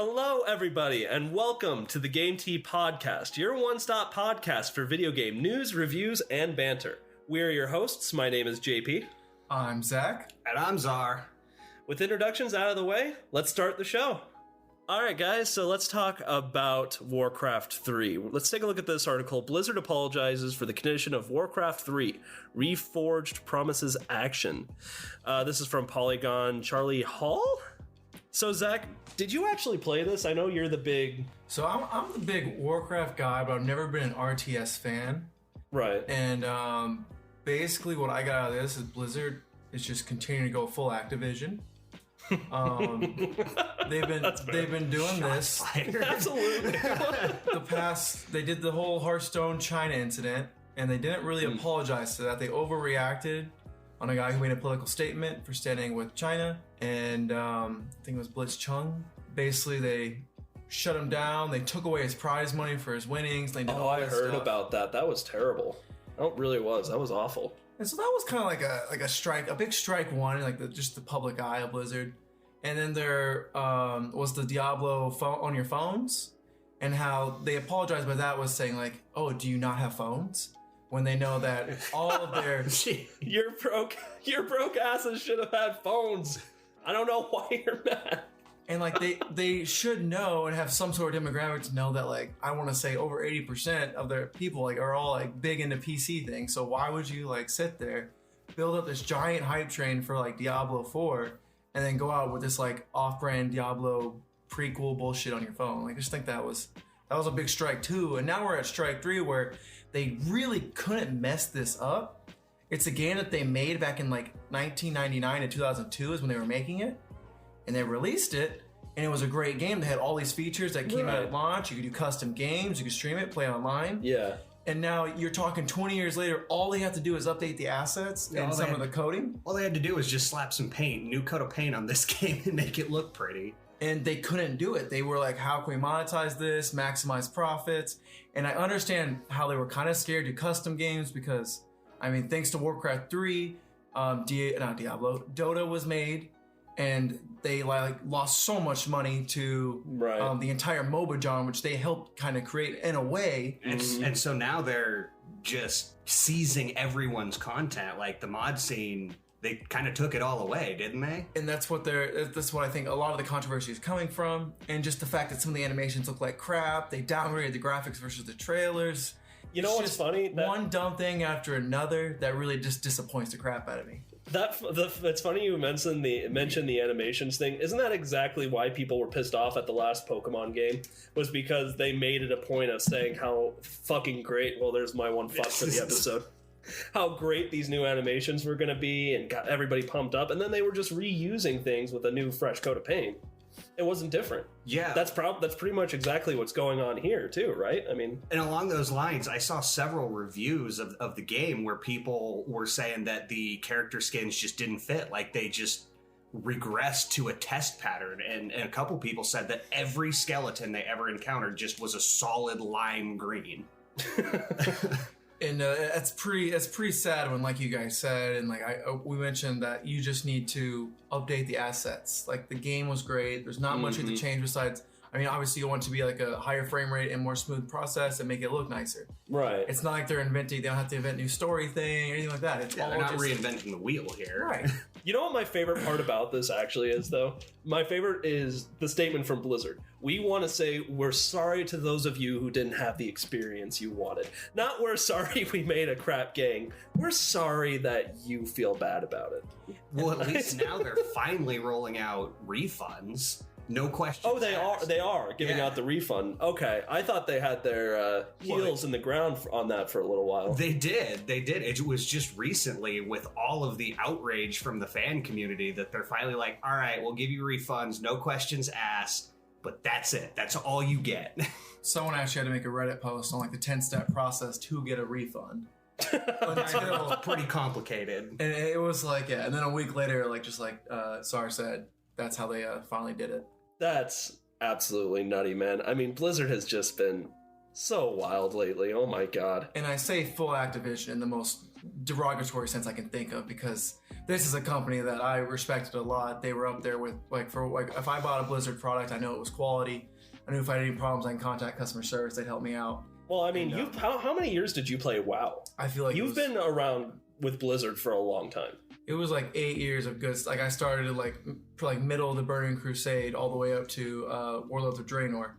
Hello, everybody, and welcome to the Game Tea Podcast, your one-stop podcast for video game news, reviews, and banter. We are your hosts. My name is JP. I'm Zach. And I'm Czar. With introductions out of the way, let's start the show. Alright guys, so let's talk about Warcraft 3. Let's take a look at this article. Blizzard apologizes for the condition of Warcraft 3, Reforged Promises Action. This is from Polygon Charlie Hall? So Zach, did you actually play this? I know you're the big... So I'm the big Warcraft guy, but I've never been an RTS fan. Right. And basically what I got out of this is Blizzard is just continuing to go full Activision. They've been doing this. Absolutely. They did the whole Hearthstone China incident, and they didn't really apologize to that. They overreacted on a guy who made a political statement for standing with China, and I think it was Blitz Chung. Basically, they shut him down. They took away his prize money for his winnings. They did all I that heard stuff. about that. That was terrible. That really was. That was awful. And so that was kind of like a strike, a big strike one, like just the public eye of Blizzard. And then there was the Diablo phone on your phones, and how they apologized by that was saying like, "Oh, do you not have phones?" When they know that all of their your broke asses should have had phones. I don't know why you're mad. And like they should know and have some sort of demographic to know that like I want to say over 80% of their people like are all like big into PC things. So why would you like sit there, build up this giant hype train for like Diablo 4, and then go out with this like off-brand Diablo prequel bullshit on your phone? Like I just think that was a big strike too. And now we're at strike 3 where they really couldn't mess this up. It's a game that they made back in like 1999 and 2002 is when they were making it. And they released it, and it was a great game. They had all these features that came out at launch. You could do custom games, you could stream it, play online. Yeah. And now you're talking 20 years later, all they have to do is update the assets and some of the coding. All they had to do was just slap some paint, new coat of paint on this game and make it look pretty. And they couldn't do it. They were like, how can we monetize this, maximize profits? And I understand how they were kind of scared to custom games because, I mean, thanks to Warcraft 3, Dota was made, and they like lost so much money to the entire MOBA genre, which they helped kind of create in a way. And so now they're just seizing everyone's content. Like the mod scene, they kind of took it all away, didn't they? And that's what I think a lot of the controversy is coming from. And just the fact that some of the animations look like crap. They downgraded the graphics versus the trailers. You know what's funny? One dumb thing after another that really just disappoints the crap out of me. It's funny you mentioned the animations thing. Isn't that exactly why people were pissed off at the last Pokemon game? Was because they made it a point of saying how fucking great. Well, there's my one fuck for the episode. How great these new animations were going to be, and got everybody pumped up. And then they were just reusing things with a new fresh coat of paint. It wasn't different. Yeah. That's pretty much exactly what's going on here too, right? I mean, and along those lines, I saw several reviews of the game where people were saying that the character skins just didn't fit. Like they just regressed to a test pattern. And a couple people said that every skeleton they ever encountered just was a solid lime green. And it's pretty sad when, like you guys said, and like we mentioned that you just need to update the assets. Like the game was great. There's not much to change besides. I mean, obviously you want it to be like a higher frame rate and more smooth process and make it look nicer. Right. It's not like they don't have to invent new story thing or anything like that. It's all they're not just reinventing the wheel here. Right. You know what my favorite part about this actually is, though? My favorite is the statement from Blizzard. We want to say we're sorry to those of you who didn't have the experience you wanted. Not we're sorry we made a crap game. We're sorry that you feel bad about it. Well, at least now they're finally rolling out refunds. No question. Oh, they are giving out the refund. Okay, I thought they had their heels in the ground on that for a little while. They did. It was just recently with all of the outrage from the fan community that they're finally like, all right, we'll give you refunds, no questions asked, but that's it. That's all you get. Someone actually had to make a Reddit post on like the 10-step process to get a refund. Until pretty complicated. And it was like, yeah, and then a week later, like just like Sar said, that's how they finally did it. That's absolutely nutty, man. I mean, Blizzard has just been so wild lately. Oh my god. And I say full Activision in the most derogatory sense I can think of, because this is a company that I respected a lot. They were up there with if I bought a Blizzard product, I know it was quality. I knew if I had any problems, I can contact customer service. They'd help me out. Well, I mean, how many years did you play WoW? I feel like you've been around with Blizzard for a long time. It was like 8 years of good. Like I started at middle of the Burning Crusade all the way up to Warlords of Draenor,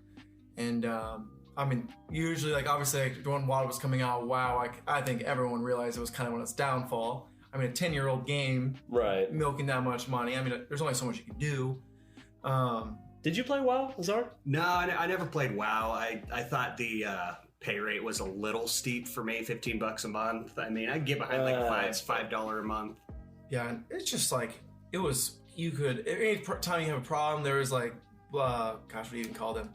and I mean, usually obviously when WoW was coming out, WoW, I think everyone realized it was kind of on its downfall. I mean, a 10-year-old game, right? Milking that much money. I mean, there's only so much you can do. Did you play WoW, Azar? No, I never played WoW. I thought the pay rate was a little steep for me, $15 a month. I mean, I'd get behind $5 a month. Yeah, and it's just it was, you could, any time you have a problem, there was gosh, what do you even call them?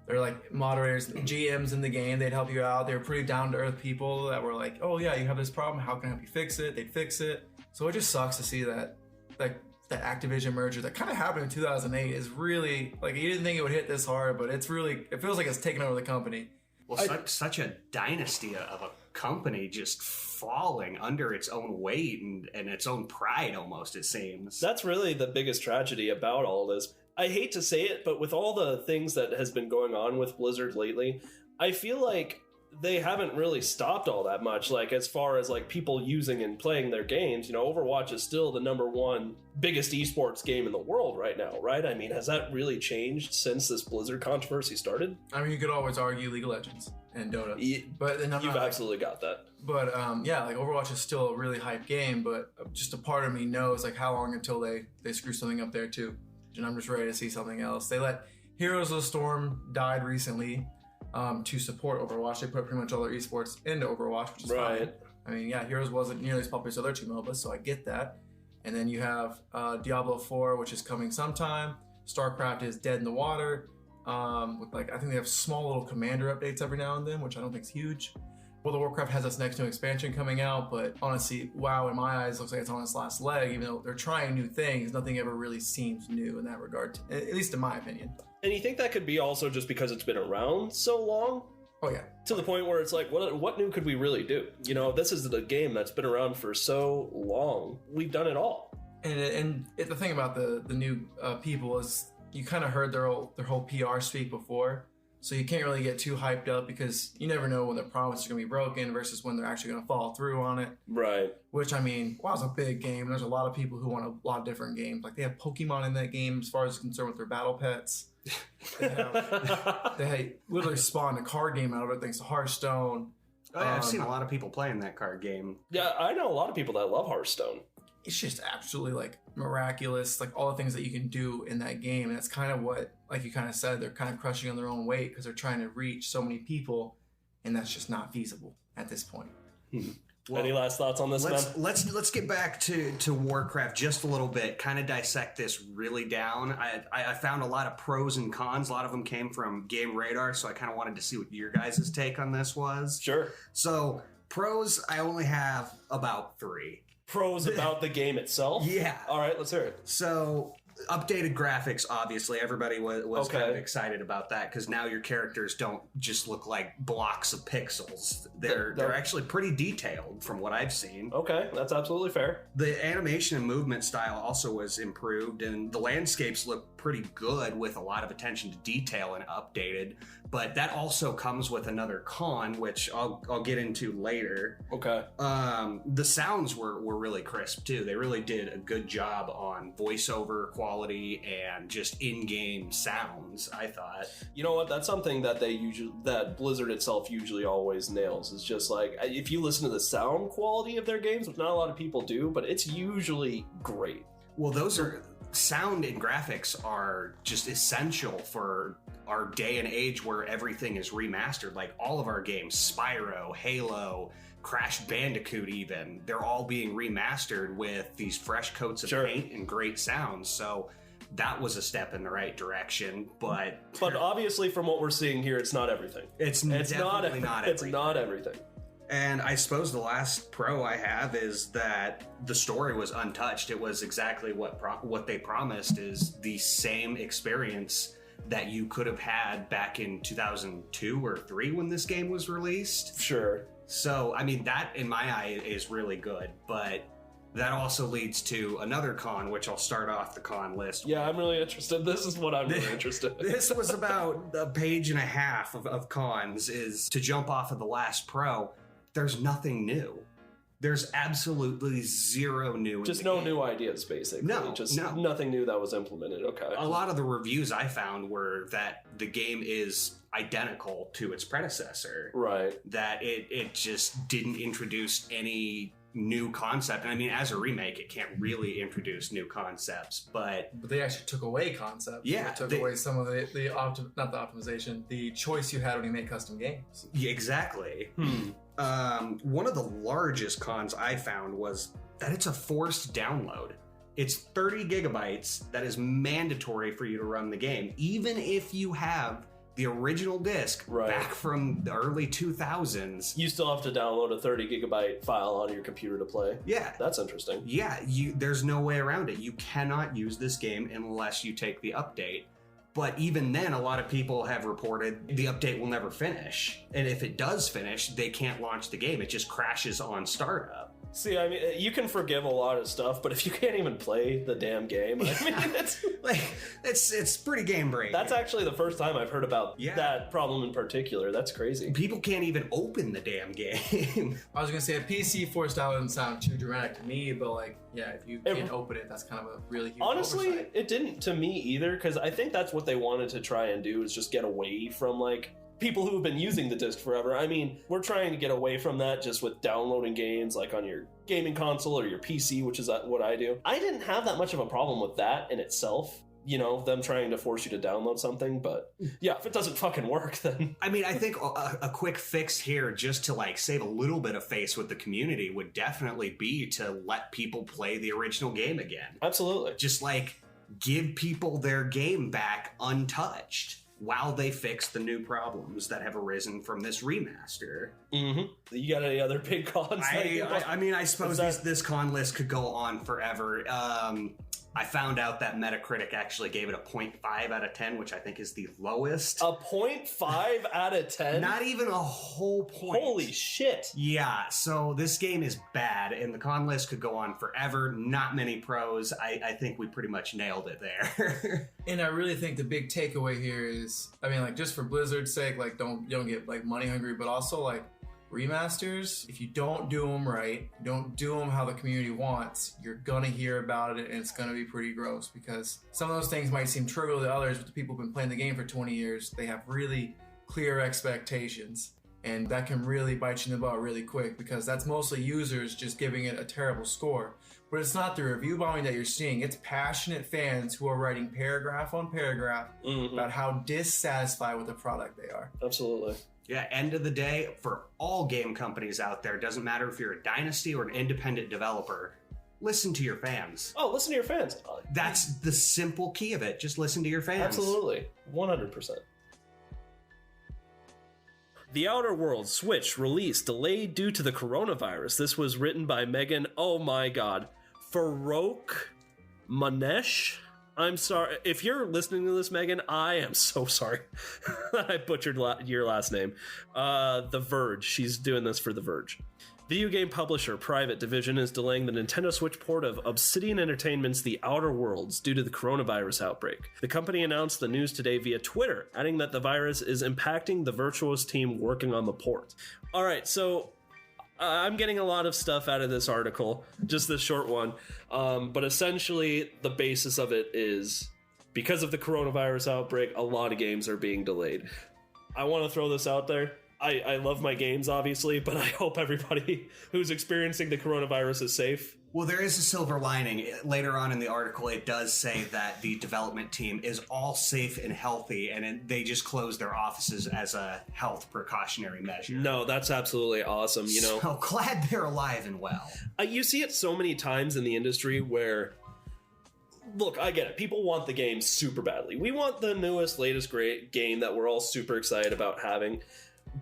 They're moderators, GMs in the game. They'd help you out. They were pretty down-to-earth people that were like, oh yeah, you have this problem. How can I help you fix it? They'd fix it. So it just sucks to see that that Activision merger that kind of happened in 2008 is really, you didn't think it would hit this hard, but it feels like it's taken over the company. Well, such a dynasty of a company just falling under its own weight and its own pride, almost, it seems. That's really the biggest tragedy about all this. I hate to say it, but with all the things that has been going on with Blizzard lately, I feel like they haven't really stopped all that much. As far as people using and playing their games, Overwatch is still the #1 biggest esports game in the world right now, right? I mean, has that really changed since this Blizzard controversy started? I mean, you could always argue League of Legends and Dota, but you've absolutely got that. But Overwatch is still a really hype game, but just a part of me knows how long until they screw something up there too. And I'm just ready to see something else. They let Heroes of the Storm died recently to support Overwatch. They put pretty much all their esports into Overwatch, which is fine. I mean, Heroes wasn't nearly as popular as other two MOBAs, so I get that. And then you have Diablo 4, which is coming sometime. StarCraft is dead in the water. With I think they have small little commander updates every now and then, which I don't think is huge. World of Warcraft has its next new expansion coming out, but honestly, WoW in my eyes looks like it's on its last leg. Even though they're trying new things, nothing ever really seems new in that regard, at least in my opinion. And you think that could be also just because it's been around so long? Oh yeah. To the point where it's what new could we really do? This is the game that's been around for so long. We've done it all. And the thing about the new people is you kind of heard their whole PR speak before. So you can't really get too hyped up because you never know when their promises are going to be broken versus when they're actually going to follow through on it. Right. Which, I mean, WoW's a big game. There's a lot of people who want a lot of different games. They have Pokemon in that game as far as concerned with their battle pets. They literally spawned a card game out of it thanks to Hearthstone. Oh, yeah, I've seen a lot of people playing that card game. Yeah, I know a lot of people that love Hearthstone. It's just absolutely miraculous, all the things that you can do in that game. And it's kind of what, you kind of said, they're kind of crushing on their own weight because they're trying to reach so many people, and that's just not feasible at this point. Well, any last thoughts on this, man? Let's get back to Warcraft just a little bit, kind of dissect this really down. I found a lot of pros and cons. A lot of them came from Game Radar, so I kind of wanted to see what your guys' take on this was. Sure. So, pros, I only have about 3. Pros about the game itself? Yeah. All right, let's hear it. So, updated graphics, obviously. Everybody was kind of excited about that because now your characters don't just look like blocks of pixels. They're actually pretty detailed from what I've seen. Okay, that's absolutely fair. The animation and movement style also was improved, and the landscapes look pretty good with a lot of attention to detail and updated. But that also comes with another con, which I'll get into later. Okay. The sounds were really crisp too. They really did a good job on voiceover quality and just in-game sounds, I thought. You know what? That's something that that Blizzard itself usually always nails. It's just if you listen to the sound quality of their games, which not a lot of people do, but it's usually great. Well, sound and graphics are just essential for our day and age where everything is remastered. All of our games, Spyro, Halo, Crash Bandicoot even, they're all being remastered with these fresh coats of paint and great sounds. So that was a step in the right direction, but obviously from what we're seeing here, it's not everything. It's definitely not everything. It's not everything. And I suppose the last pro I have is that the story was untouched. It was exactly what they promised, is the same experience that you could have had back in 2002 or 3 when this game was released. Sure. So, I mean, that in my eye is really good, but that also leads to another con, which I'll start off the con list. Yeah, I'm really interested. This is what I'm really interested in. This was about a page and a half of cons, is to jump off of the Lash Pro. There's nothing new. There's absolutely zero new. Just no new ideas, basically. Just nothing new that was implemented. Okay. A lot of the reviews I found were that the game is identical to its predecessor. Right. That it just didn't introduce any new concept. And I mean, as a remake, it can't really introduce new concepts, but they actually took away concepts. Yeah, they took away some of not the optimization, the choice you had when you make custom games. Yeah, exactly. One of the largest cons I found was that it's a forced download. It's 30 gigabytes that is mandatory for you to run the game, even if you have the original disc back from the early 2000s. You still have to download a 30 gigabyte file onto your computer to play. Yeah. That's interesting. Yeah, there's no way around it. You cannot use this game unless you take the update. But even then, a lot of people have reported the update will never finish. And if it does finish, they can't launch the game. It just crashes on startup. See, I mean, you can forgive a lot of stuff, but if you can't even play the damn game, I mean, it's pretty game breaking. That's actually the first time I've heard about that problem in particular. That's crazy. People can't even open the damn game. I was gonna say a PC forced out doesn't sound too dramatic to me, but like, yeah, if you can't open it, that's kind of a really huge honestly oversight. It didn't to me either, because I think that's what they wanted to try and do, is just get away from like people who have been using the disc forever. I mean, we're trying to get away from that just with downloading games like on your gaming console or your PC, which is what I do. I didn't have that much of a problem with that in itself, you know, them trying to force you to download something. But yeah, if it doesn't fucking work, then I mean, I think a quick fix here, just to like save a little bit of face with the community, would definitely be to let people play the original game again. Absolutely. Just like give people their game back untouched while they fix the new problems that have arisen from this remaster. Mm-hmm. You got any other big cons? I mean, I suppose this con list could go on forever. I found out that Metacritic actually gave it a 0.5 out of 10, which I think is the lowest. A 0.5 out of 10? Not even a whole point. Holy shit. Yeah, so this game is bad, and the con list could go on forever. Not many pros. I think we pretty much nailed it there. And I really think the big takeaway here is, I mean, like, just for Blizzard's sake, like, don't get like money hungry, but also like remasters, if you don't do them right, don't do them how the community wants, you're gonna hear about it and it's gonna be pretty gross, because some of those things might seem trivial to others, but the people who've been playing the game for 20 years, they have really clear expectations, and that can really bite you in the butt really quick, because that's mostly users just giving it a terrible score. But it's not the review bombing that you're seeing, it's passionate fans who are writing paragraph on paragraph about how dissatisfied with the product they are. Absolutely. Yeah, end of the day, for all game companies out there, doesn't matter if you're a dynasty or an independent developer, listen to your fans. Oh, listen to your fans. That's the simple key of it. Just listen to your fans. Absolutely. 100%. The Outer Worlds Switch release delayed due to the coronavirus. This was written by Megan, oh my god, Farouk Manesh? I'm sorry. If you're listening to this, Megan, I am so sorry. I butchered your last name. The Verge. She's doing this for The Verge. Video game publisher Private Division is delaying the Nintendo Switch port of Obsidian Entertainment's The Outer Worlds due to the coronavirus outbreak. The company announced the news today via Twitter, adding that the virus is impacting the Virtuos team working on the port. All right, so I'm getting a lot of stuff out of this article, just this short one, but essentially the basis of it is because of the coronavirus outbreak, a lot of games are being delayed. I want to throw this out there. I love my games, obviously, but I hope everybody who's experiencing the coronavirus is safe. Well, there is a silver lining. Later on in the article, it does say that the development team is all safe and healthy, and they just closed their offices as a health precautionary measure. No, that's absolutely awesome, you know. So glad they're alive and well. You see it so many times in the industry where, look, I get it. People want the game super badly. We want the newest, latest, great game that we're all super excited about having.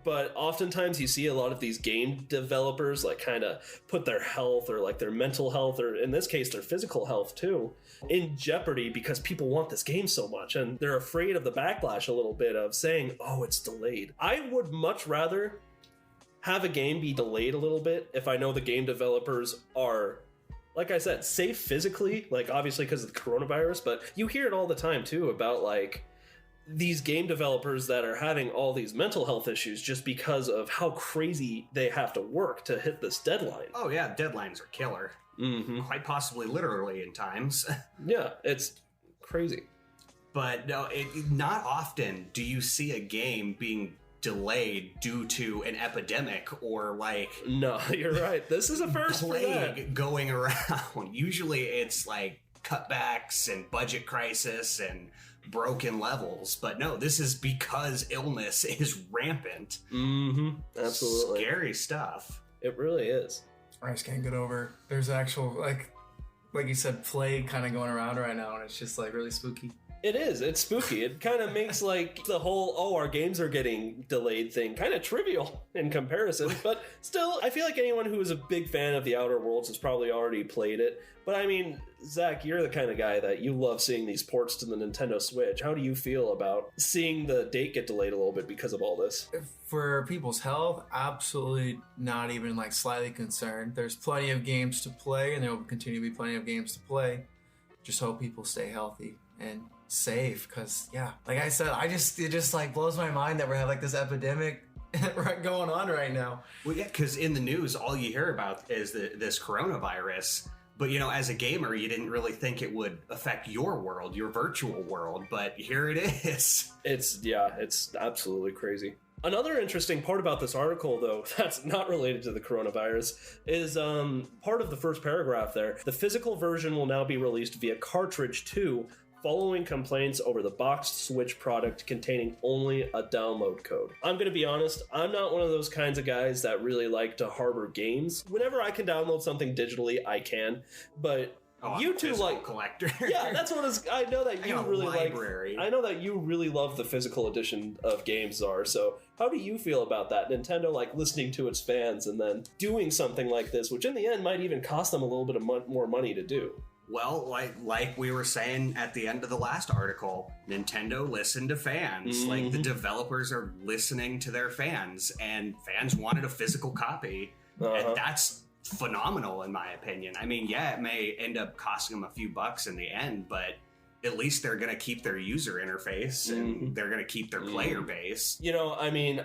But oftentimes you see a lot of these game developers like kind of put their health or like their mental health, or in this case their physical health too, in jeopardy because people want this game so much and they're afraid of the backlash a little bit of saying, oh, it's delayed. I would much rather have a game be delayed a little bit if I know the game developers are, like I said, safe physically, like obviously because of the coronavirus, but you hear it all the time too about like these game developers that are having all these mental health issues just because of how crazy they have to work to hit this deadline. Oh yeah, deadlines are killer. Quite possibly literally in times. Yeah, it's crazy. But no, not often do you see a game being delayed due to an epidemic or like no, you're right. This is a first plague going around. Usually it's like cutbacks and budget crisis and broken levels, but no, this is because illness is rampant. Absolutely. Scary stuff. It really is. I just can't get over. There's actual like you said, plague kind of going around right now, and it's just like really spooky. It is. It's spooky. It kind of makes like the whole, oh, our games are getting delayed thing kind of trivial in comparison. But still, I feel like anyone who is a big fan of The Outer Worlds has probably already played it. But I mean, Zach, you're the kind of guy that you love seeing these ports to the Nintendo Switch. How do you feel about seeing the date get delayed a little bit because of all this? For people's health, absolutely not even like slightly concerned. There's plenty of games to play, and there will continue to be plenty of games to play. Just hope people stay healthy and safe, because yeah, like I said, it just like blows my mind that we have like this epidemic going on right now. Well, yeah, because in the news, all you hear about is this coronavirus. But, you know, as a gamer, you didn't really think it would affect your world, your virtual world. But here it is. It's absolutely crazy. Another interesting part about this article, though, that's not related to the coronavirus, is part of the first paragraph there. The physical version will now be released via cartridge too, following complaints over the boxed Switch product containing only a download code. I'm gonna be honest, I'm not one of those kinds of guys that really like to harbor games. Whenever I can download something digitally, I can, but you two like collector. Yeah, that's what I know that you really library. I know that you really love the physical edition of games, Czar. So how do you feel about that? Nintendo like listening to its fans and then doing something like this, which in the end might even cost them a little bit of more money to do. Well, like we were saying at the end of the last article, Nintendo listened to fans. Like the developers are listening to their fans, and fans wanted a physical copy, and that's phenomenal in my opinion. I mean, yeah, it may end up costing them a few bucks in the end, but at least they're going to keep their user interface and they're going to keep their player base. You know, I mean,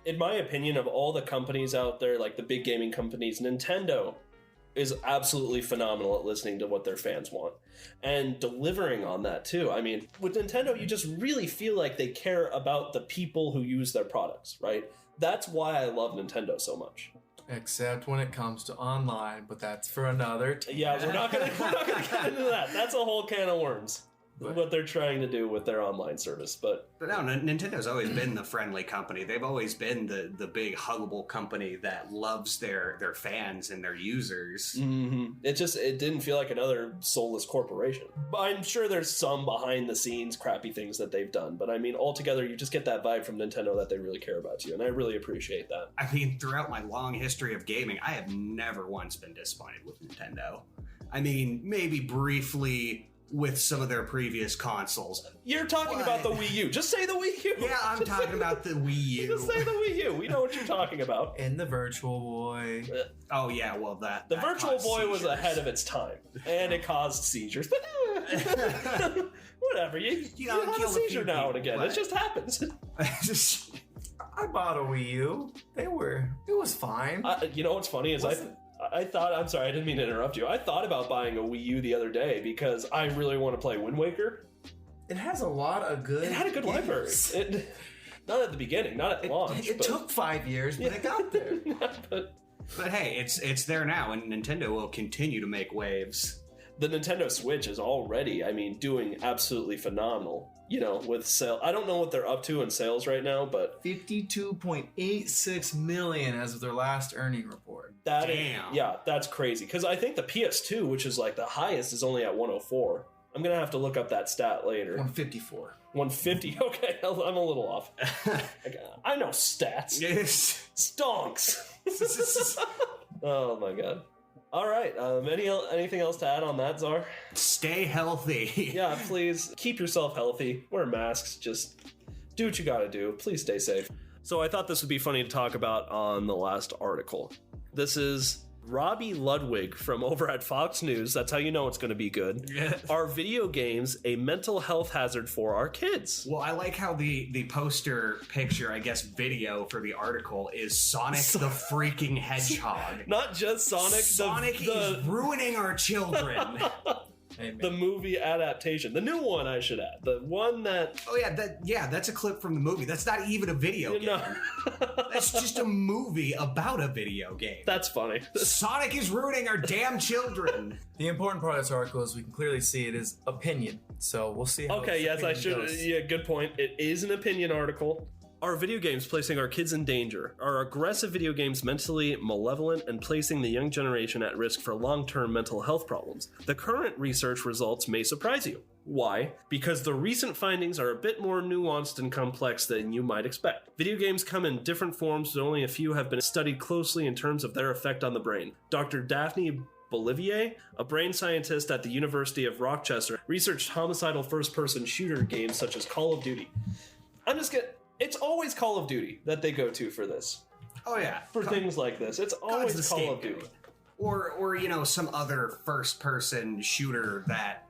in my opinion, of all the companies out there, like the big gaming companies, Nintendo is absolutely phenomenal at listening to what their fans want and delivering on that too. I mean, with Nintendo, you just really feel like they care about the people who use their products, right? That's why I love Nintendo so much. Except when it comes to online, but that's for another time. Yeah, we're not gonna get into that. That's a whole can of worms. What they're trying to do with their online service, but no, Nintendo's always been the friendly company. They've always been the big huggable company that loves their fans and their users. It didn't feel like another soulless corporation. But I'm sure there's some behind the scenes crappy things that they've done, but I mean, altogether, you just get that vibe from Nintendo that they really care about you, and I really appreciate that. I mean, throughout my long history of gaming, I have never once been disappointed with Nintendo. I mean, maybe briefly with some of their previous consoles. You're talking about the Wii U. Just say the Wii U. Yeah, I'm talking about the Wii U. Just say the Wii U. We know what you're talking about. And the Virtual Boy. Oh yeah, well that Virtual Boy was ahead of its time, and it caused seizures. But whatever, you have a seizure now and again. It just happens. I bought a Wii U. It was fine. You know what's funny is I thought, I'm sorry, I didn't mean to interrupt you. I thought about buying a Wii U the other day because I really want to play Wind Waker. It has a lot of good. It had a good library. Not at the beginning, not at launch. It took 5 years, but it got there. But hey, it's there now, and Nintendo will continue to make waves. The Nintendo Switch is already, I mean, doing absolutely phenomenal. You know, with sale. I don't know what they're up to in sales right now, but 52.86 million as of their last earning report. Damn. Yeah, that's crazy. Because I think the PS2, which is like the highest, is only at 104. I'm gonna have to look up that stat later. 154. 150. Okay, I'm a little off. I know stats. Yes. Stonks. Oh my god. All right. Anything else to add on that, Czar? Stay healthy. Yeah, please keep yourself healthy. Wear masks. Just do what you gotta do. Please stay safe. So I thought this would be funny to talk about on the last article. This is Robbie Ludwig from over at Fox News. That's how you know it's going to be good. Yeah. Are video games a mental health hazard for our kids? Well, I like how the poster picture, I guess video for the article is Sonic the freaking Hedgehog. Not just Sonic. Sonic is ruining our children. Hey, the movie adaptation. The new one, I should add. The one that... Oh yeah, that's a clip from the movie. That's not even a video game. No. That's just a movie about a video game. That's funny. Sonic is ruining our damn children. The important part of this article is we can clearly see it is opinion. So we'll see how Okay, this yes, I opinion should. goes. Yeah, good point. It is an opinion article. Are video games placing our kids in danger? Are aggressive video games mentally malevolent and placing the young generation at risk for long-term mental health problems? The current research results may surprise you. Why? Because the recent findings are a bit more nuanced and complex than you might expect. Video games come in different forms, but only a few have been studied closely in terms of their effect on the brain. Dr. Daphne Bolivier, a brain scientist at the University of Rochester, researched homicidal first-person shooter games such as Call of Duty. It's always Call of Duty that they go to for this. Oh yeah, For things like this. It's always God's the Call of scapegoat. Duty. Or you know, some other first-person shooter that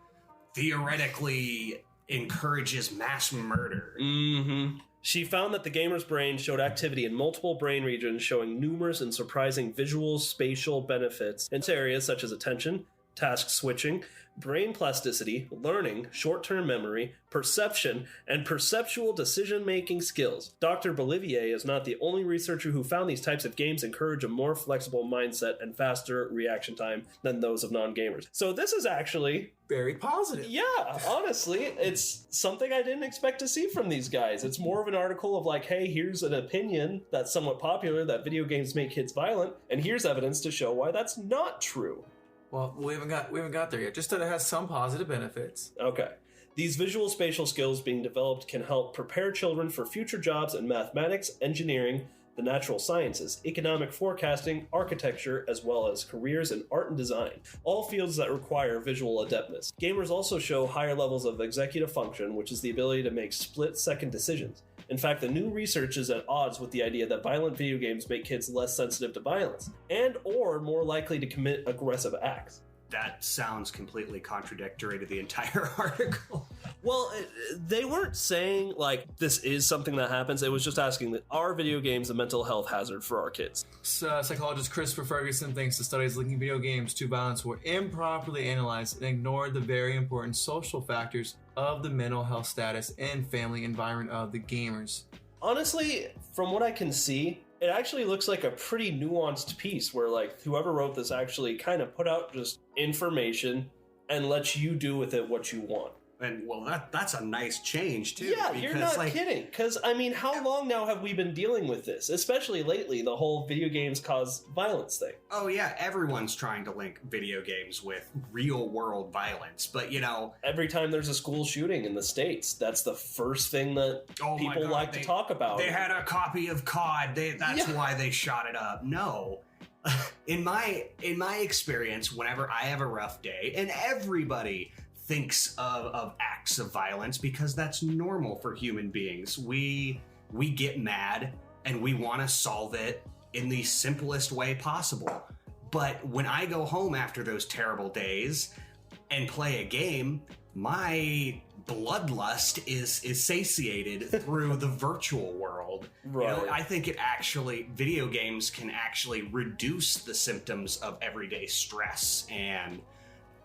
theoretically encourages mass murder. Mm-hmm. She found that the gamer's brain showed activity in multiple brain regions, showing numerous and surprising visual spatial benefits in areas such as attention, task switching, brain plasticity, learning, short-term memory, perception, and perceptual decision-making skills. Dr. Bolivier is not the only researcher who found these types of games encourage a more flexible mindset and faster reaction time than those of non-gamers. So this is actually... Very positive. Yeah, honestly, it's something I didn't expect to see from these guys. It's more of an article of like, hey, here's an opinion that's somewhat popular that video games make kids violent, and here's evidence to show why that's not true. Well, we haven't got there yet. Just that it has some positive benefits. Okay. These visual spatial skills being developed can help prepare children for future jobs in mathematics, engineering, the natural sciences, economic forecasting, architecture, as well as careers in art and design, all fields that require visual adeptness. Gamers also show higher levels of executive function, which is the ability to make split-second decisions. In fact, the new research is at odds with the idea that violent video games make kids less sensitive to violence, and or more likely to commit aggressive acts. That sounds completely contradictory to the entire article. Well, they weren't saying, like, this is something that happens. It was just asking, are video games a mental health hazard for our kids? Psychologist Christopher Ferguson thinks the studies linking video games to violence were improperly analyzed and ignored the very important social factors of the mental health status and family environment of the gamers. Honestly, from what I can see, it actually looks like a pretty nuanced piece where, like, whoever wrote this actually kind of put out just information and lets you do with it what you want. And well, that's a nice change too. Yeah, you're not kidding. Because, I mean, how long now have we been dealing with this? Especially lately, the whole video games cause violence thing. Oh yeah, everyone's trying to link video games with real world violence, but you know, Every time there's a school shooting in the States, that's the first thing that oh my people God, like to talk about. They had a copy of COD. That's Yeah. why they shot it up. No. In my experience, whenever I have a rough day, and everybody thinks of acts of violence because that's normal for human beings. We get mad and we want to solve it in the simplest way possible. But when I go home after those terrible days and play a game, my bloodlust is satiated through the virtual world. Right. You know, I think video games can actually reduce the symptoms of everyday stress and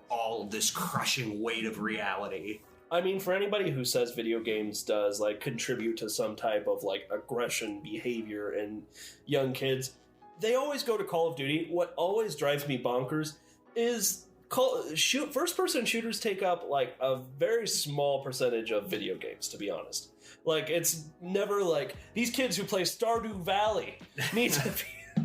all this crushing weight of reality. I mean, for anybody who says video games does, like, contribute to some type of, like, aggression behavior in young kids, they always go to Call of Duty. What always drives me bonkers is first-person shooters take up, like, a very small percentage of video games, to be honest. Like, it's never like, these kids who play Stardew Valley need to be...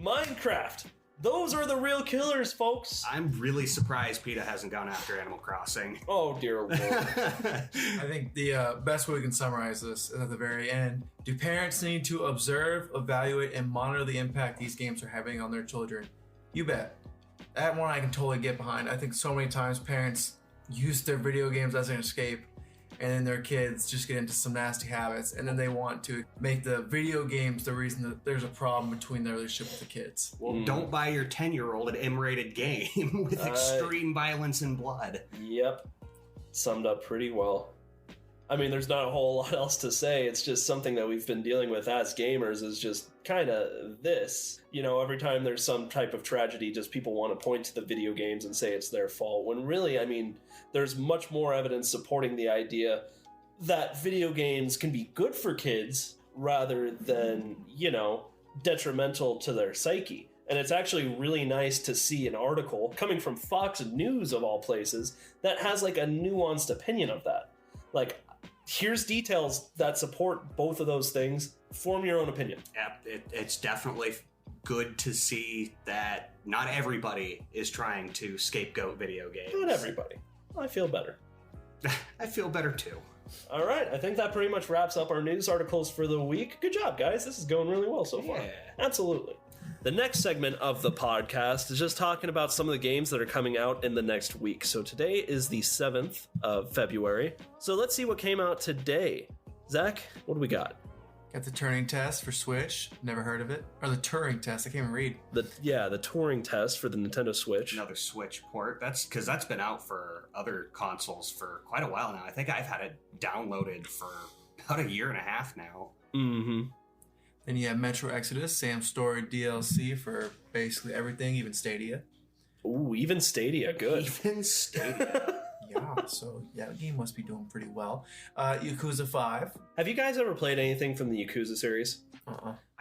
Minecraft! Those are the real killers, folks! I'm really surprised PETA hasn't gone after Animal Crossing. Oh, dear Lord. I think the best way we can summarize this is at the very end. Do parents need to observe, evaluate, and monitor the impact these games are having on their children? You bet. That one I can totally get behind. I think so many times parents use their video games as an escape, and then their kids just get into some nasty habits, and then they want to make the video games the reason that there's a problem between their relationship with the kids. Well, don't buy your 10-year-old an M-rated game with extreme violence and blood. Yep. Summed up pretty well. I mean, there's not a whole lot else to say. It's just something that we've been dealing with as gamers is just kind of this. You know, every time there's some type of tragedy, just people want to point to the video games and say it's their fault. When really, I mean, there's much more evidence supporting the idea that video games can be good for kids rather than, you know, detrimental to their psyche. And it's actually really nice to see an article coming from Fox News, of all places, that has like a nuanced opinion of that. Like, here's details that support both of those things. Form your own opinion. Yeah, it's definitely good to see that not everybody is trying to scapegoat video games. Not everybody. I feel better. I feel better too. All right, I think that pretty much wraps up our news articles for the week. Good job, guys. This is going really well so far. Yeah. Absolutely. The next segment of the podcast is just talking about some of the games that are coming out in the next week. So today is the 7th of February. So let's see what came out today. Zach, what do we got? Got the Turing test for Switch. Never heard of it. Or the Turing test. I can't even read. The Turing test for the Nintendo Switch. Another Switch port. That's because that's been out for other consoles for quite a while now. I think I've had it downloaded for about a year and a half now. Mm-hmm. Then you have Metro Exodus, Sam's Story DLC for basically everything, even Stadia. Ooh, even Stadia, good. Even Stadia. Yeah, so yeah, the game must be doing pretty well. Yakuza 5. Have you guys ever played anything from the Yakuza series?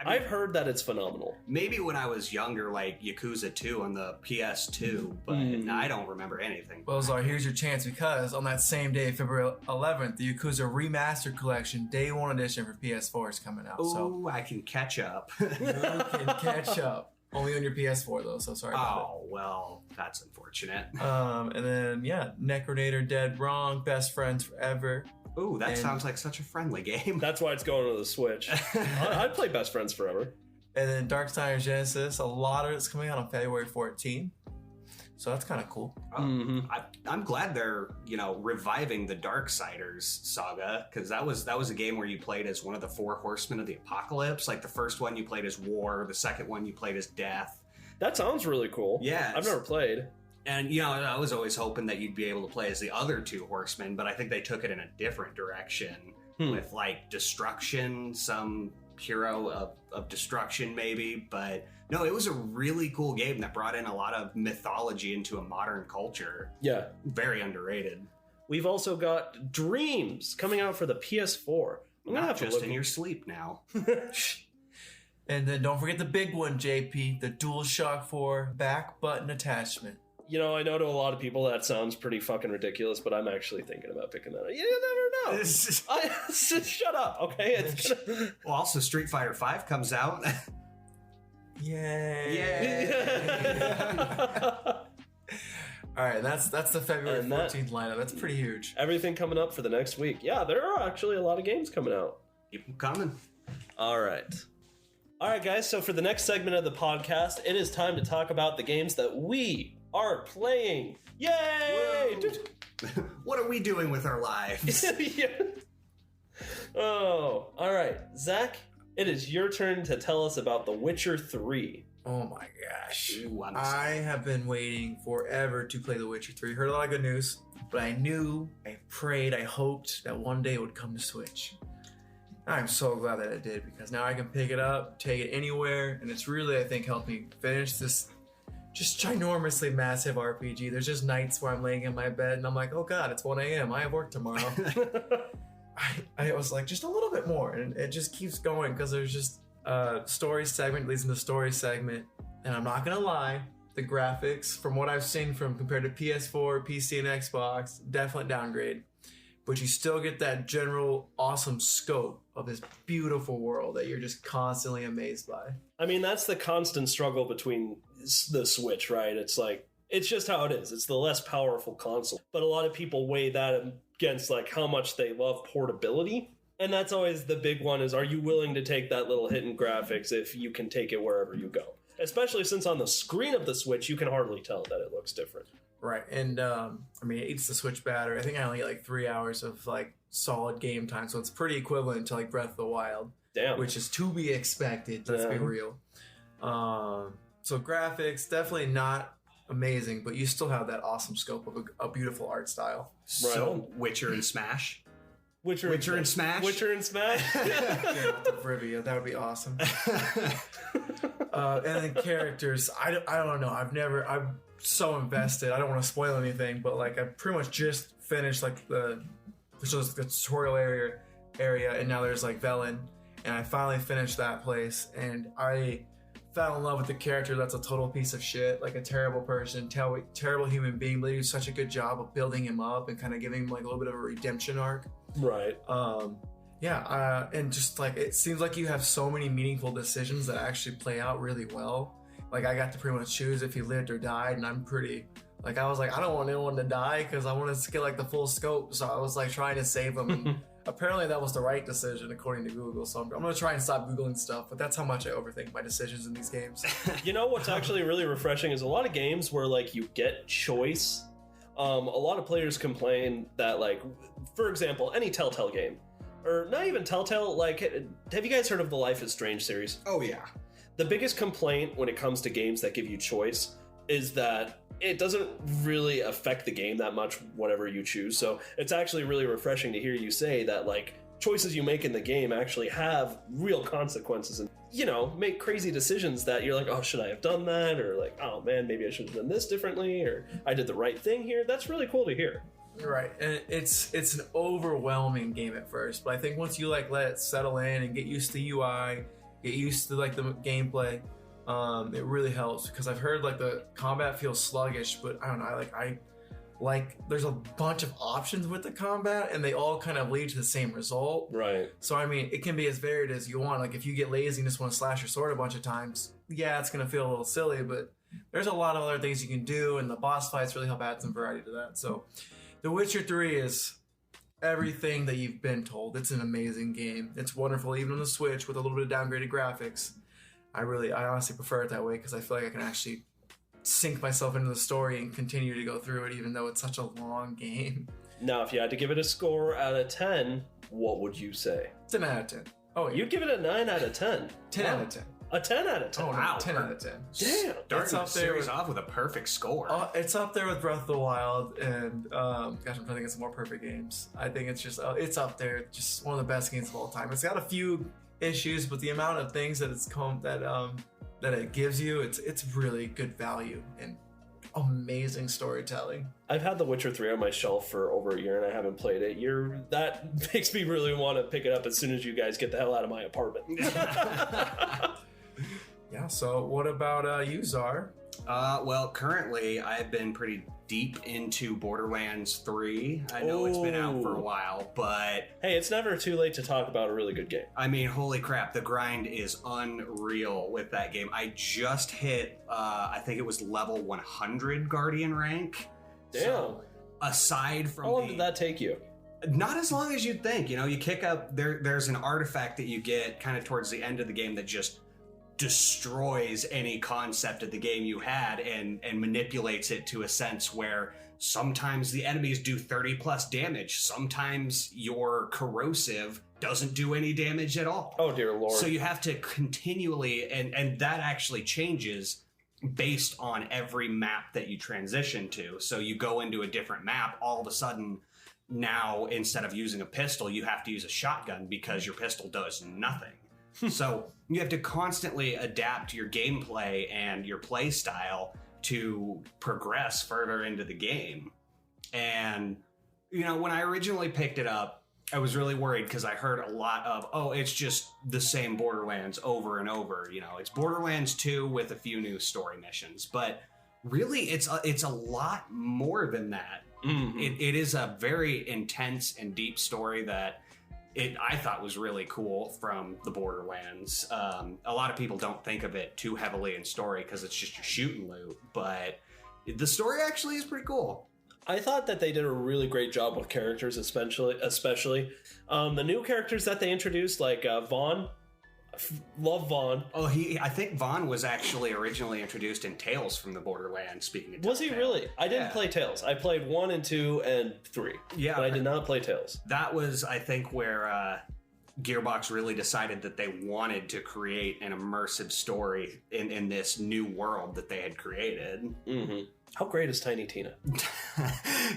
I've heard that it's phenomenal. Maybe when I was younger, like Yakuza 2 on the PS2, but I don't remember anything. Well, Czar, here's your chance, because on that same day, February 11th, the Yakuza Remastered Collection Day 1 Edition for PS4 is coming out. Ooh, so I can catch up. you can catch up. Only on your PS4, though, so sorry about it. Oh, well, that's unfortunate. And then, yeah, Necronator Dead Wrong, Best Friends Forever. Ooh, that sounds like such a friendly game. That's why it's going to the Switch. I'd play Best Friends Forever. And then Darksiders Genesis, a lot of it's coming out on February 14th. So that's kind of cool. I'm glad they're, reviving the Darksiders saga, because that was a game where you played as one of the 4 horsemen of the apocalypse. Like the first one you played as war, the second one you played as death. That sounds really cool. Yeah. I've never played. And, I was always hoping that you'd be able to play as the other 2 horsemen, but I think they took it in a different direction with, like, destruction, some hero of destruction, maybe. But, no, it was a really cool game that brought in a lot of mythology into a modern culture. Yeah. Very underrated. We've also got Dreams coming out for the PS4. I'm gonna have Not to just look in your sleep now. And then don't forget the big one, JP, the DualShock 4 back button attachment. I know to a lot of people that sounds pretty fucking ridiculous, but I'm actually thinking about picking that up. You never know. Shut up, okay? Well, also Street Fighter 5 comes out. Yay! All right, that's the February 14th lineup. That's pretty huge. Everything coming up for the next week. Yeah, there are actually a lot of games coming out. Keep them coming. All right, guys. So for the next segment of the podcast, it is time to talk about the games that we are playing. Yay! What are we doing with our lives? Yeah. Oh, all right. Zach, it is your turn to tell us about The Witcher 3. Oh my gosh. Ooh, I have been waiting forever to play The Witcher 3. Heard a lot of good news, but I knew, I prayed, I hoped that one day it would come to Switch. I'm so glad that it did, because now I can pick it up, take it anywhere, and it's really, I think, helped me finish this just ginormously massive RPG. There's just nights where I'm laying in my bed and I'm like, oh god, it's 1 a.m. I have work tomorrow. I was like, just a little bit more, and it just keeps going, because there's just a story segment leads into story segment, and I'm not gonna lie, the graphics from what I've seen from compared to PS4, PC, and Xbox, definitely downgrade, but you still get that general awesome scope of this beautiful world that you're just constantly amazed by. I mean, that's the constant struggle between the Switch, right? It's like, it's just how it is. It's the less powerful console. But a lot of people weigh that against like how much they love portability. And that's always the big one, is are you willing to take that little hit in graphics if you can take it wherever you go? Especially since on the screen of the Switch, you can hardly tell that it looks different. Right. And I mean, it eats the Switch battery. I think I only get like 3 hours of like solid game time, so it's pretty equivalent to like Breath of the Wild. Damn. Which is to be expected. Let's be real. So graphics definitely not amazing, but you still have that awesome scope of a beautiful art style. Right So on. Witcher and Smash. Witcher and Smash. Yeah, the Brivia, that would be awesome. And then characters, I don't know. I'm so invested. I don't want to spoil anything, but like I pretty much just finished like the tutorial area, and now there's like Velen, and I finally finished that place, and I fell in love with the character that's a total piece of shit, like a terrible person, terrible human being, but they do such a good job of building him up and kind of giving him like a little bit of a redemption arc. Right. And just like it seems like you have so many meaningful decisions that actually play out really well. Like I got to pretty much choose if he lived or died, and I'm pretty like I was like I don't want anyone to die because I want to get like the full scope. So I was like trying to save him. And apparently that was the right decision according to Google. So I'm gonna try and stop googling stuff. But that's how much I overthink my decisions in these games. You know what's actually really refreshing is a lot of games where like you get choice. A lot of players complain that like, for example, any Telltale game, or not even Telltale. Like, have you guys heard of the Life is Strange series? Oh yeah. The biggest complaint when it comes to games that give you choice is that it doesn't really affect the game that much, whatever you choose. So it's actually really refreshing to hear you say that, like, choices you make in the game actually have real consequences and, you know, make crazy decisions that you're like, oh, should I have done that? Or like, oh man, maybe I should have done this differently, or I did the right thing here. That's really cool to hear. Right, and it's an overwhelming game at first, but I think once you like let it settle in and get used to the UI, get used to like the gameplay, it really helps, because I've heard like the combat feels sluggish, but I don't know, I like there's a bunch of options with the combat and they all kind of lead to the same result. Right. So I mean, it can be as varied as you want. Like if you get lazy and just want to slash your sword a bunch of times, yeah, it's gonna feel a little silly, but there's a lot of other things you can do, and the boss fights really help add some variety to that. So The Witcher 3 is everything that you've been told. It's an amazing game. It's wonderful, even on the Switch with a little bit of downgraded graphics. I honestly prefer it that way because I feel like I can actually sink myself into the story and continue to go through it, even though it's such a long game. Now, if you had to give it a score out of 10, what would you say? 10 out of 10. Oh, yeah. You'd give it a 9 out of 10. 10 out of 10. A 10 out of 10. Oh, no, Wow. 10 out of 10. Damn. Starting up the there series with- off with a perfect score. It's up there with Breath of the Wild, and gosh, I'm trying to think of some more perfect games. I think it's just it's up there, just one of the best games of all time. It's got a few issues, but the amount of things that that it gives you, it's really good value and amazing storytelling. I've had The Witcher 3 on my shelf for over a year and I haven't played it. That makes me really want to pick it up as soon as you guys get the hell out of my apartment. Yeah, so what about you, Czar? Well, currently I've been pretty deep into Borderlands 3. I know it's been out for a while, but Hey, it's never too late to talk about a really good game. I mean, holy crap, the grind is unreal with that game. I just hit, I think it was level 100 Guardian rank. Damn. So, aside from How long did that take you? Not as long as you'd think. You know, you kick up, there's an artifact that you get kind of towards the end of the game that just destroys any concept of the game you had and manipulates it to a sense where sometimes the enemies do 30 plus damage, sometimes your corrosive doesn't do any damage at all. Oh dear lord. So you have to continually, and that actually changes based on every map that you transition to. So you go into a different map, all of a sudden now instead of using a pistol you have to use a shotgun because your pistol does nothing. So you have to constantly adapt your gameplay and your play style to progress further into the game. And, you know, when I originally picked it up, I was really worried because I heard a lot of, oh, it's just the same Borderlands over and over. You know, it's Borderlands 2 with a few new story missions. But really, it's a lot more than that. Mm-hmm. It is a very intense and deep story that I thought was really cool from the Borderlands. A lot of people don't think of it too heavily in story because it's just your shooting loot, but the story actually is pretty cool. I thought that they did a really great job with characters, especially the new characters that they introduced, like Vaughn. Love Vaughn. Oh, I think Vaughn was actually originally introduced in Tales from the Borderlands. Speaking of, Was he really? I didn't play Tales. I played 1 and 2 and 3. Yeah, but I did not play Tales. That was, I think, where Gearbox really decided that they wanted to create an immersive story in this new world that they had created. Mm-hmm. How great is Tiny Tina?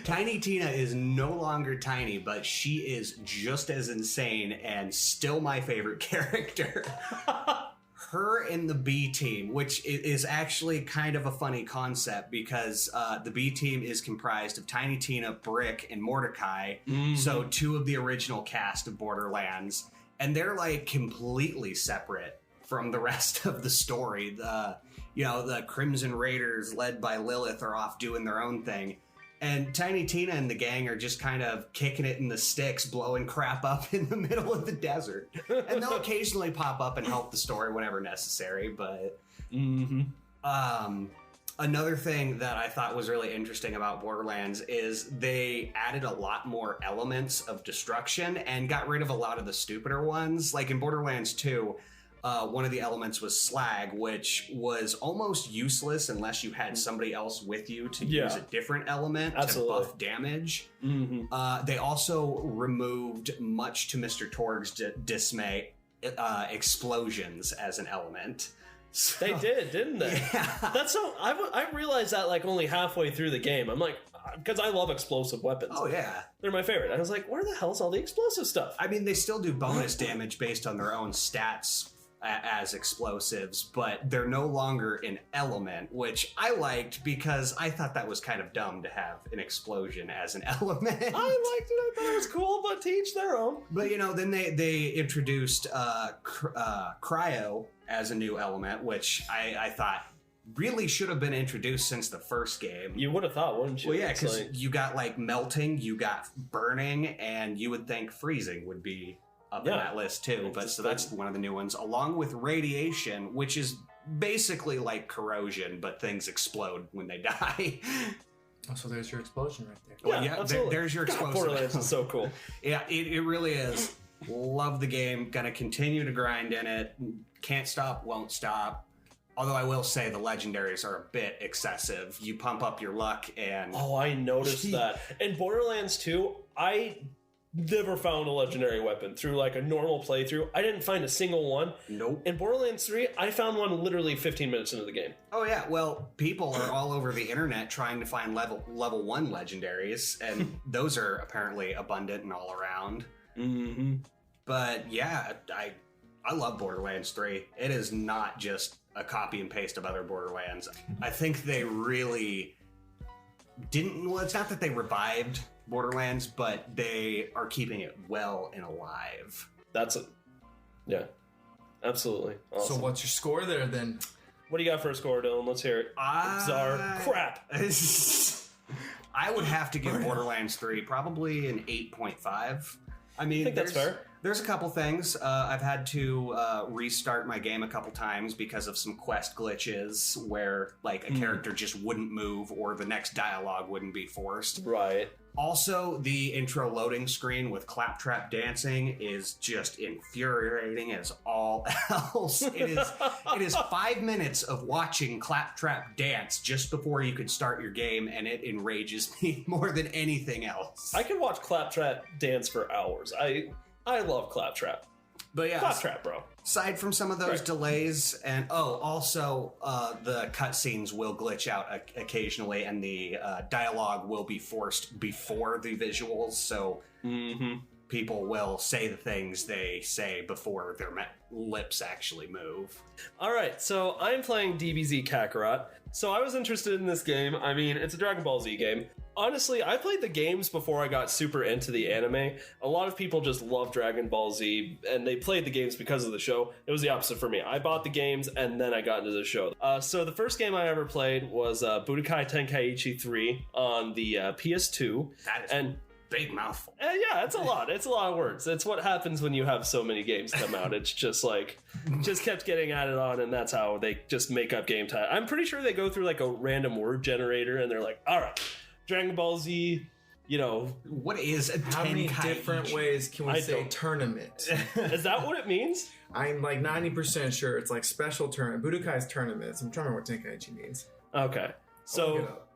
Tiny Tina is no longer tiny, but she is just as insane and still my favorite character. Her in the B team, which is actually kind of a funny concept because the B team is comprised of Tiny Tina, Brick, and Mordecai. Mm-hmm. So 2 of the original cast of Borderlands. And they're like completely separate from the rest of the story. The Crimson Raiders led by Lilith are off doing their own thing. And Tiny Tina and the gang are just kind of kicking it in the sticks, blowing crap up in the middle of the desert. And they'll occasionally pop up and help the story whenever necessary. But another thing that I thought was really interesting about Borderlands is they added a lot more elements of destruction and got rid of a lot of the stupider ones. Like in Borderlands 2, one of the elements was slag, which was almost useless unless you had somebody else with you to use a different element to buff damage. Mm-hmm. They also removed, much to Mr. Torg's dismay, explosions as an element. So, they did, didn't they? Yeah. That's so. I realized that like only halfway through the game. I'm like, because I love explosive weapons. Oh yeah, they're my favorite. I was like, where the hell's all the explosive stuff? I mean, they still do bonus damage based on their own stats as explosives, but they're no longer an element, which I liked because I thought that was kind of dumb to have an explosion as an element. I liked it. I thought it was cool, but to each their own. But then they introduced cryo as a new element, which I thought really should have been introduced since the first game. You would have thought, wouldn't you? Well, yeah, because you got like melting, you got burning, and you would think freezing would be up in that list too. But so that's one of the new ones, along with radiation, which is basically like corrosion, but things explode when they die. Oh, so there's your explosion right there. Well, yeah, there's your explosion. Borderlands is so cool. Yeah, it really is. Love the game. Gonna continue to grind in it. Can't stop, won't stop. Although I will say the legendaries are a bit excessive. You pump up your luck and... Oh, I noticed that. In Borderlands 2, I never found a legendary weapon through like a normal playthrough. I didn't find a single one. Nope. In Borderlands 3, I found one literally 15 minutes into the game. Oh yeah, well, people are all over the internet trying to find level 1 legendaries, and those are apparently abundant and all around. Mm-hmm. But yeah, I love Borderlands 3. It is not just a copy and paste of other Borderlands. I think they really didn't... Well, it's not that they revived Borderlands, but they are keeping it well and alive. Yeah, absolutely. Awesome. So what's your score there then? What do you got for a score, Dylan? Let's hear it. Czar. Crap. I would have to give Borderlands 3 probably an 8.5. I mean, I think that's fair. There's a couple things. I've had to restart my game a couple times because of some quest glitches where like a character just wouldn't move or the next dialogue wouldn't be forced. Right. Also, the intro loading screen with claptrap dancing is just infuriating as all else. It is 5 minutes of watching claptrap dance just before you could start your game, and it enrages me more than anything else. I could watch claptrap dance for hours. I love claptrap. But yeah, claptrap, bro. Aside from some of those delays, and also the cutscenes will glitch out occasionally, and the dialogue will be forced before the visuals, so people will say the things they say before their lips actually move. All right, so I'm playing DBZ Kakarot. So I was interested in this game. I mean, it's a Dragon Ball Z game. Honestly, I played the games before I got super into the anime. A lot of people just love Dragon Ball Z, and they played the games because of the show. It was the opposite for me. I bought the games, and then I got into the show. So the first game I ever played was Budokai Tenkaichi 3 on the PS2. That is big mouthful. Yeah, it's a lot. It's a lot of words. It's what happens when you have so many games come out. It's just like, just kept getting added on, and that's how they just make up game time. I'm pretty sure they go through like a random word generator, and they're like, all right, Dragon Ball Z you know, What is a How many Tenkaichi? different ways can we I say don't- tournament? is that what it means? I'm like 90% sure it's like special tournament. Budokai's tournaments. I'm trying to remember what Tenkaichi means. Okay. I'll look So it up.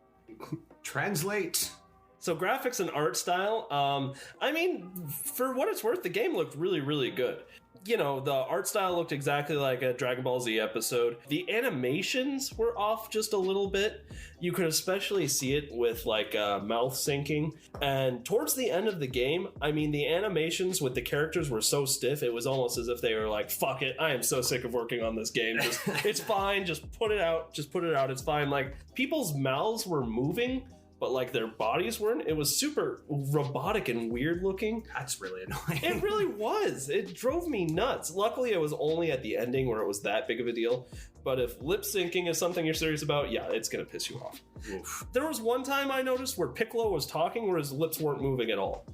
Translate. So graphics and art style, I mean, for what it's worth, the game looked really, really good. You know, the art style looked exactly like a Dragon Ball Z episode. The animations were off just a little bit. You could especially see it with like mouth syncing. And towards the end of the game, I mean, the animations with the characters were so stiff, it was almost as if they were like, fuck it, I am so sick of working on this game. Just, it's fine, just put it out, it's fine. Like, people's mouths were moving, but like their bodies weren't. It was super robotic and weird looking. That's really annoying. It really was. It drove me nuts. Luckily, it was only at the ending where it was that big of a deal. But if lip syncing is something you're serious about, yeah, it's going to piss you off. Oof. There was one time I noticed where Piccolo was talking where his lips weren't moving at all.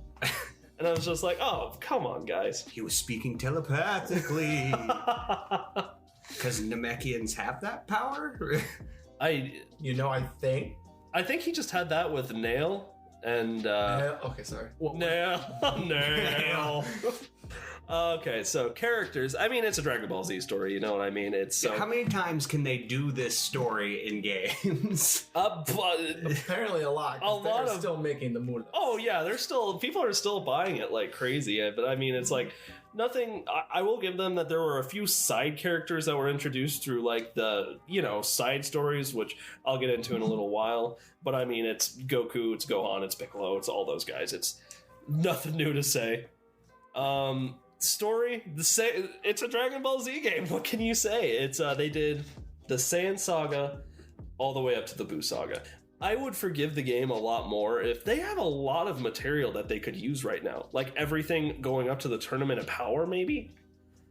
And I was just like, oh, come on, guys. He was speaking telepathically. Because Namekians have that power? I I think. think he just had that with Nail and... Okay, sorry. Nail. Okay, so characters. I mean, it's a Dragon Ball Z story, you know what I mean? It's so... How many times can they do this story in games? But, Apparently a lot. 'cause A lot they're of- still making the mood. oh yeah, people are still buying it like crazy. But I mean, it's like nothing. I will give them that there were a few side characters that were introduced through like the, you know, side stories, which I'll get into in a little while. But I mean, it's Goku, it's Gohan, it's Piccolo, it's all those guys. It's nothing new to say. Story, it's a Dragon Ball Z game. What can you say? It's they did the Saiyan Saga all the way up to the Buu Saga. I would forgive the game a lot more if they have a lot of material that they could use right now. Like everything going up to the Tournament of Power, maybe?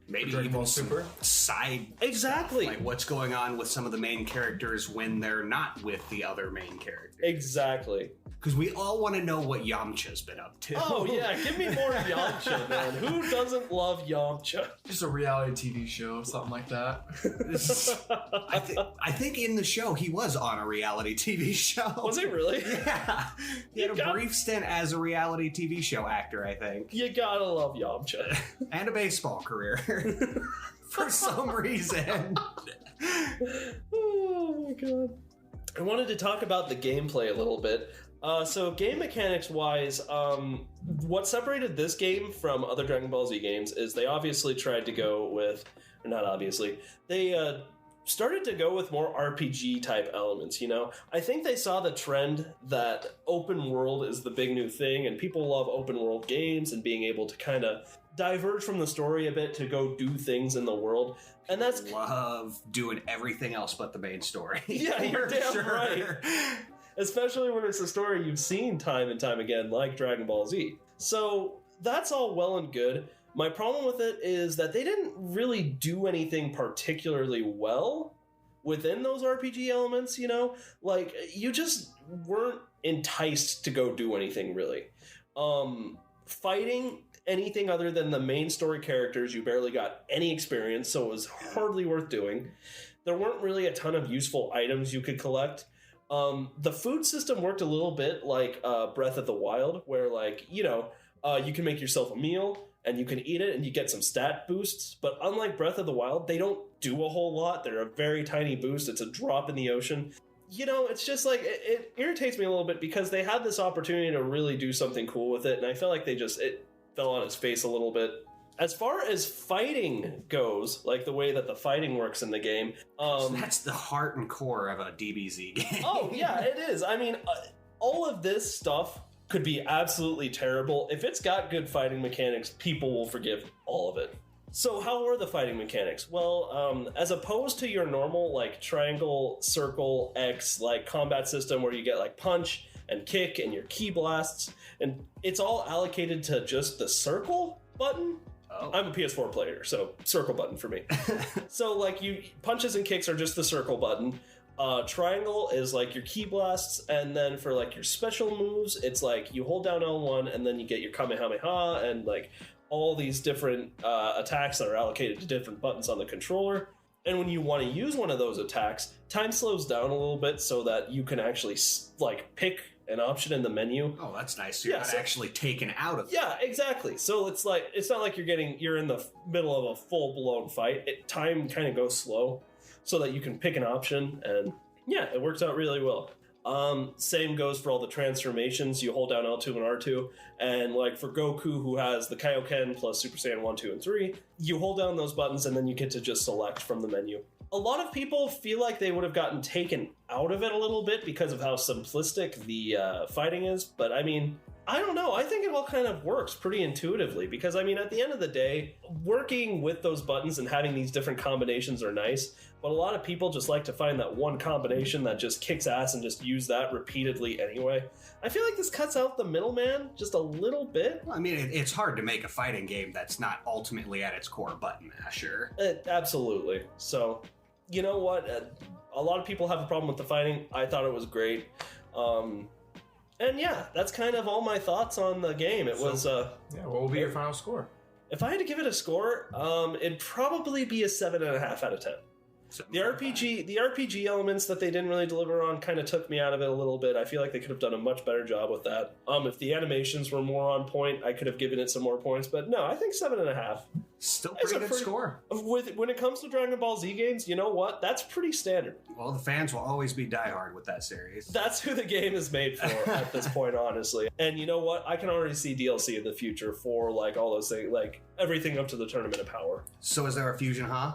Maybe Dragon even Ball some Super? side Exactly. like what's going on with some of the main characters when they're not with the other main characters. Exactly. Because we all want to know what Yamcha's been up to. Oh yeah, give me more Yamcha, man. Who doesn't love Yamcha? Just a reality TV show, something like that. I think in the show he was on a reality TV show. Was he really? Yeah. He had a brief stint as a reality TV show actor, I think. You gotta love Yamcha. And a baseball career. For some reason. Oh my god. I wanted to talk about the gameplay a little bit. So game mechanics wise, what separated this game from other Dragon Ball Z games is they obviously tried to go with, or not obviously, they started to go with more RPG type elements, you know? I think they saw the trend that open world is the big new thing, and people love open world games and being able to kind of diverge from the story a bit to go do things in the world. And that's... Love doing everything else but the main story. Yeah, you're For damn right. Especially when it's a story you've seen time and time again, like Dragon Ball Z. So that's all well and good. My problem with it is that they didn't really do anything particularly well within those RPG elements, you know? Like, you just weren't enticed to go do anything, really. Fighting anything other than the main story characters, you barely got any experience, so it was hardly worth doing. There weren't really a ton of useful items you could collect. The food system worked a little bit like Breath of the Wild, where, like, you know, you can make yourself a meal and you can eat it and you get some stat boosts. But unlike Breath of the Wild, they don't do a whole lot. They're a very tiny boost. It's a drop in the ocean. You know, it's just like, it irritates me a little bit because they had this opportunity to really do something cool with it, and I feel like it fell on its face a little bit. As far as fighting goes, like the way that the fighting works in the game... So that's the heart and core of a DBZ game. Oh, yeah, it is. I mean, all of this stuff could be absolutely terrible. If it's got good fighting mechanics, people will forgive all of it. So how were the fighting mechanics? Well, as opposed to your normal, like, triangle, circle, X, like, combat system where you get, like, punch and kick and your ki blasts, and it's all allocated to just the circle button. Oh. I'm a PS4 player, so circle button for me. So, like, punches and kicks are just the circle button. Triangle is like your ki blasts, and then for like your special moves, it's like you hold down L1 and then you get your Kamehameha and like all these different attacks that are allocated to different buttons on the controller. And when you want to use one of those attacks, time slows down a little bit so that you can actually like pick an option in the menu. Oh, that's nice. So you're not actually taken out of it. Yeah, exactly. So it's not like you're in the middle of a full-blown fight. Time kind of goes slow so that you can pick an option, and yeah, it works out really well. Same goes for all the transformations. You hold down L2 and R2, and like for Goku, who has the Kaioken plus Super Saiyan 1, 2, and 3, you hold down those buttons and then you get to just select from the menu. A lot of people feel like they would have gotten taken out of it a little bit because of how simplistic the fighting is, but I mean, I don't know. I think it all kind of works pretty intuitively because, I mean, at the end of the day, working with those buttons and having these different combinations are nice, but a lot of people just like to find that one combination that just kicks ass and just use that repeatedly anyway. I feel like this cuts out the middleman just a little bit. Well, I mean, it's hard to make a fighting game that's not ultimately at its core button masher. Absolutely. So, you know what? A lot of people have a problem with the fighting. I thought it was great. And yeah, that's kind of all my thoughts on the game. It was what will be your final score? If I had to give it a score, it'd probably be a 7.5 out of 10. The RPG elements that they didn't really deliver on kind of took me out of it a little bit. I feel like they could have done a much better job with that. If the animations were more on point, I could have given it some more points. But no, I think 7.5. Still pretty good score. When it comes to Dragon Ball Z games, you know what? That's pretty standard. Well, the fans will always be diehard with that series. That's who the game is made for at this point, honestly. And you know what? I can already see DLC in the future for like all those things, like everything up to the Tournament of Power. So is there a fusion, huh?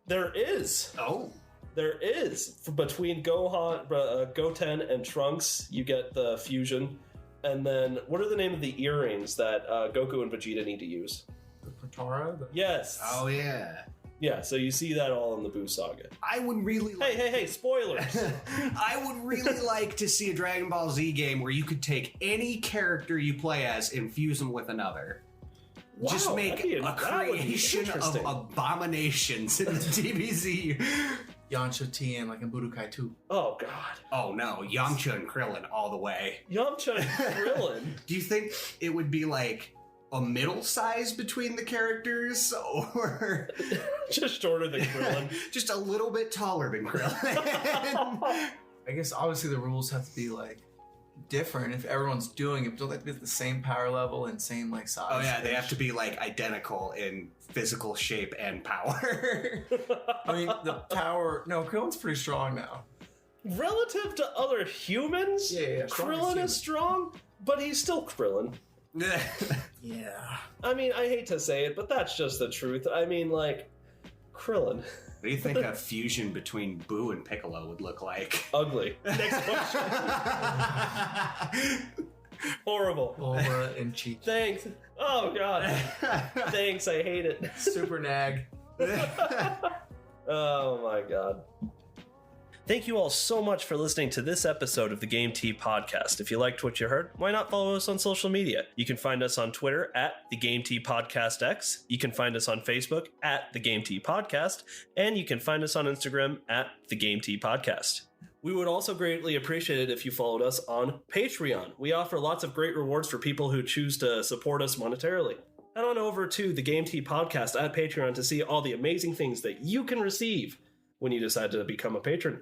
There is. Oh. There is. Between Goten and Trunks, you get the fusion. And then, what are the name of the earrings that Goku and Vegeta need to use? The Potara? Yes. Oh, yeah. Yeah, so you see that all in the Buu Saga. I would really like... Hey, spoilers! I would really like to see a Dragon Ball Z game where you could take any character you play as and fuse them with another. Wow, just make a creation of abominations in the DBZ. Yamcha Tien, like in Budokai 2. Oh, God. Oh, no. Yamcha and Krillin all the way. Yamcha and Krillin? Do you think it would be like a middle size between the characters, or just shorter than Krillin? Just a little bit taller than Krillin? I guess obviously the rules have to be like different if everyone's doing it. Don't they have to be at the same power level and same like size? Oh yeah, they have to be like identical in physical shape and power. I mean, the power. No, Krillin's pretty strong now. Relative to other humans, yeah, Krillin is strong, but he's still Krillin. Yeah. I mean, I hate to say it, but that's just the truth. I mean, like, Krillin. What do you think a fusion between Boo and Piccolo would look like? Ugly. Next question. Horrible. Bulma and Chi. Thanks. Oh, God. Thanks, I hate it. Super nag. Oh, my God. Thank you all so much for listening to this episode of the Game Tea Podcast. If you liked what you heard, why not follow us on social media? You can find us on Twitter at the Game Tea Podcast X. You can find us on Facebook at the Game Tea Podcast, and you can find us on Instagram at the Game Tea Podcast. We would also greatly appreciate it if you followed us on Patreon. We offer lots of great rewards for people who choose to support us monetarily. Head on over to the Game Tea Podcast at Patreon to see all the amazing things that you can receive when you decide to become a patron.